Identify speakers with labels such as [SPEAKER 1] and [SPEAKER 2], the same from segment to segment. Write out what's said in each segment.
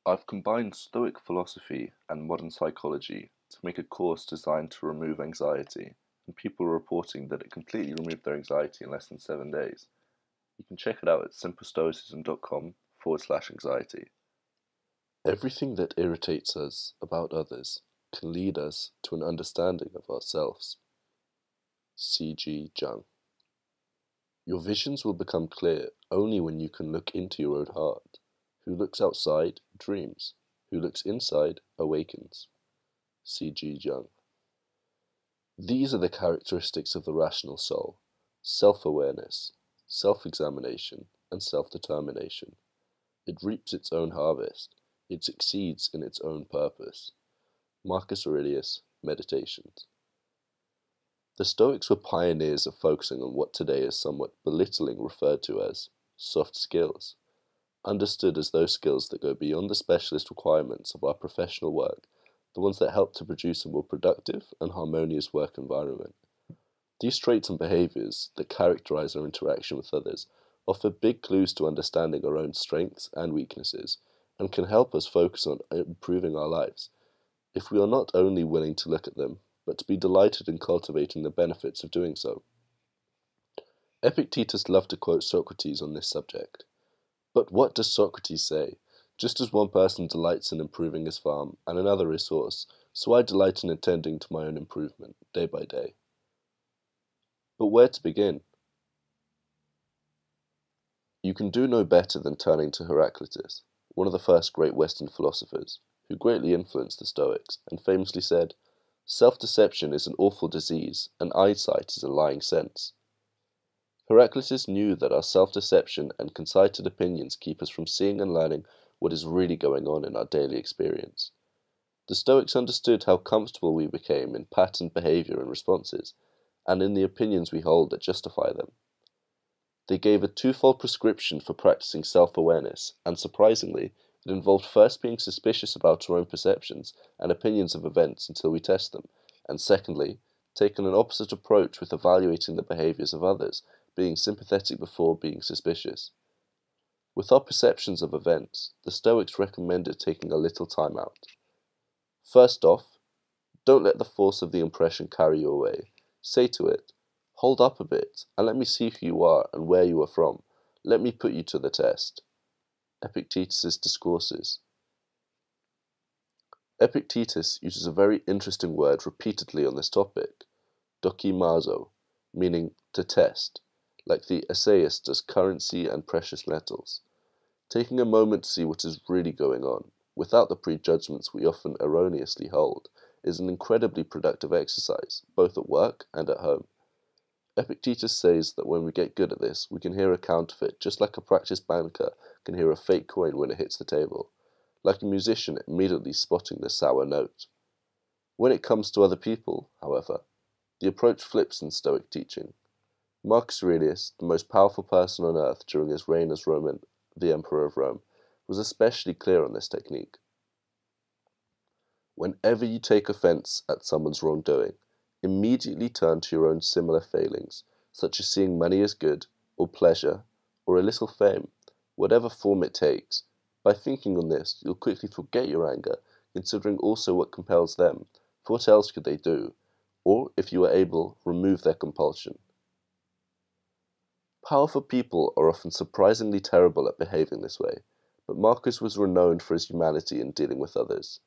[SPEAKER 1] I've combined Stoic philosophy and modern psychology to make a course designed to remove anxiety, and people are reporting that it completely removed their anxiety in less than 7 days. You can check it out at simplestoicism.com/anxiety.
[SPEAKER 2] Everything that irritates us about others can lead us to an understanding of ourselves. C.G. Jung. Your visions will become clear only when you can look into your own heart. Who looks outside dreams. Who looks inside awakens. C.G. Jung. These are the characteristics of the rational soul: self-awareness, self-examination, and self-determination. It reaps its own harvest. It succeeds in its own purpose. Marcus Aurelius, Meditations. The Stoics were pioneers of focusing on what today is somewhat belittling referred to as soft skills, understood as those skills that go beyond the specialist requirements of our professional work, the ones that help to produce a more productive and harmonious work environment. These traits and behaviors that characterize our interaction with others offer big clues to understanding our own strengths and weaknesses, and can help us focus on improving our lives, if we are not only willing to look at them, but to be delighted in cultivating the benefits of doing so. Epictetus loved to quote Socrates on this subject. But what does Socrates say? Just as one person delights in improving his farm and another his horse, so I delight in attending to my own improvement, day by day. But where to begin? You can do no better than turning to Heraclitus, one of the first great Western philosophers, who greatly influenced the Stoics, and famously said, "Self-deception is an awful disease, and eyesight is a lying sense." Heraclitus knew that our self-deception and conceited opinions keep us from seeing and learning what is really going on in our daily experience. The Stoics understood how comfortable we became in patterned behavior and responses, and in the opinions we hold that justify them. They gave a twofold prescription for practicing self-awareness, and surprisingly, it involved first being suspicious about our own perceptions and opinions of events until we test them, and secondly, taking an opposite approach with evaluating the behaviors of others, being sympathetic before being suspicious. With our perceptions of events, the Stoics recommended taking a little time out. First off, don't let the force of the impression carry you away. Say to it, "Hold up a bit, and let me see who you are and where you are from. Let me put you to the test." Epictetus's Discourses. Epictetus uses a very interesting word repeatedly on this topic, dokimazo, meaning to test, like the essayist does currency and precious metals. Taking a moment to see what is really going on, without the prejudgments we often erroneously hold, is an incredibly productive exercise, both at work and at home. Epictetus says that when we get good at this, we can hear a counterfeit just like a practiced banker can hear a fake coin when it hits the table, like a musician immediately spotting the sour note. When it comes to other people, however, the approach flips in Stoic teaching. Marcus Aurelius, the most powerful person on earth during his reign as the Emperor of Rome, was especially clear on this technique. Whenever you take offense at someone's wrongdoing, immediately turn to your own similar failings, such as seeing money as good, or pleasure, or a little fame, whatever form it takes. By thinking on this, you'll quickly forget your anger, considering also what compels them, for what else could they do? Or, if you are able, remove their compulsion. Powerful people are often surprisingly terrible at behaving this way, but Marcus was renowned for his humanity in dealing with others.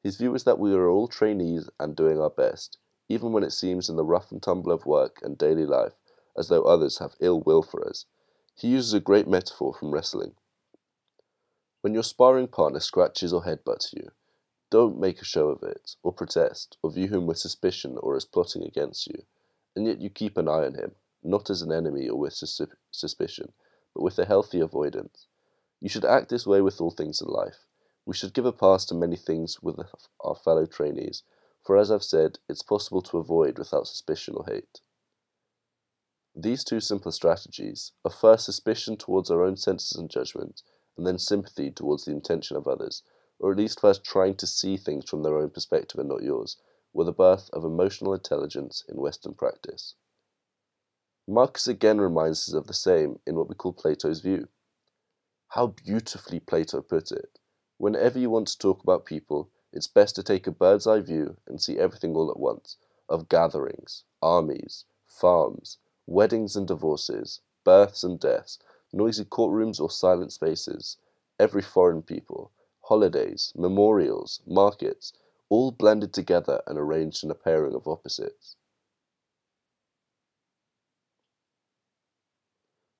[SPEAKER 2] His view is that we are all trainees and doing our best, even when it seems in the rough and tumble of work and daily life as though others have ill will for us. He uses a great metaphor from wrestling. When your sparring partner scratches or headbutts you, don't make a show of it, or protest, or view him with suspicion or as plotting against you, and yet you keep an eye on him, not as an enemy or with suspicion, but with a healthy avoidance. You should act this way with all things in life. We should give a pass to many things with our fellow trainees, for as I've said, it's possible to avoid without suspicion or hate. These two simple strategies are first suspicion towards our own senses and judgment, and then sympathy towards the intention of others, or at least first trying to see things from their own perspective and not yours, were the birth of emotional intelligence in Western practice. Marcus again reminds us of the same in what we call Plato's view. How beautifully Plato put it. Whenever you want to talk about people, it's best to take a bird's eye view and see everything all at once, of gatherings, armies, farms, weddings and divorces, births and deaths, noisy courtrooms or silent spaces, every foreign people, holidays, memorials, markets, all blended together and arranged in a pairing of opposites.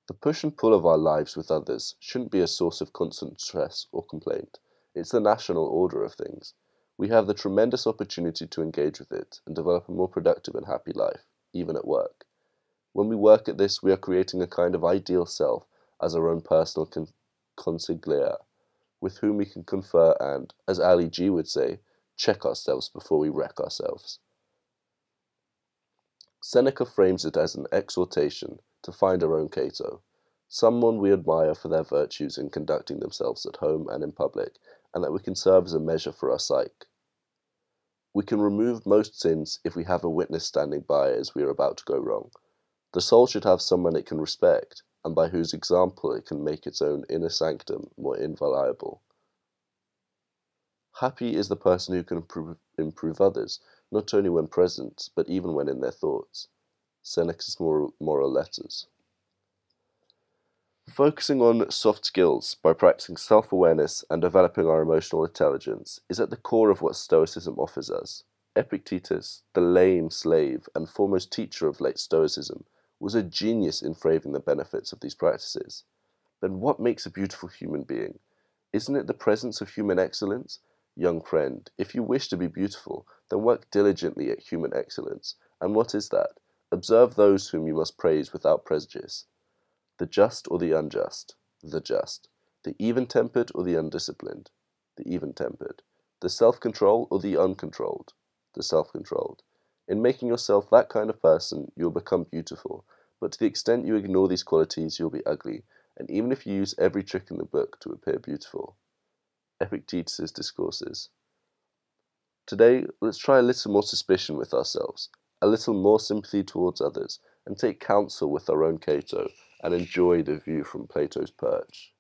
[SPEAKER 2] The push and pull of our lives with others shouldn't be a source of constant stress or complaint. It's the national order of things. We have the tremendous opportunity to engage with it and develop a more productive and happy life, even at work. When we work at this, we are creating a kind of ideal self as our own personal consigliere, with whom we can confer and, as Ali G would say, check ourselves before we wreck ourselves. Seneca frames it as an exhortation to find our own Cato, someone we admire for their virtues in conducting themselves at home and in public, and that we can serve as a measure for our psyche. We can remove most sins if we have a witness standing by as we are about to go wrong. The soul should have someone it can respect, and by whose example it can make its own inner sanctum more inviolable. Happy is the person who can improve others, not only when present, but even when in their thoughts. Seneca's Moral Letters. Focusing on soft skills by practicing self-awareness and developing our emotional intelligence is at the core of what Stoicism offers us. Epictetus, the lame slave and foremost teacher of late Stoicism, was a genius in framing the benefits of these practices. Then what makes a beautiful human being? Isn't it the presence of human excellence? Young friend, if you wish to be beautiful, then work diligently at human excellence. And what is that? Observe those whom you must praise without prejudice. The just or the unjust? The just. The even-tempered or the undisciplined? The even-tempered. The self-controlled or the uncontrolled? The self-controlled. In making yourself that kind of person, you'll become beautiful, but to the extent you ignore these qualities, you'll be ugly, and even if you use every trick in the book to appear beautiful. Epictetus' Discourses. Today, let's try a little more suspicion with ourselves, a little more sympathy towards others, and take counsel with our own Cato, and enjoy the view from Plato's perch.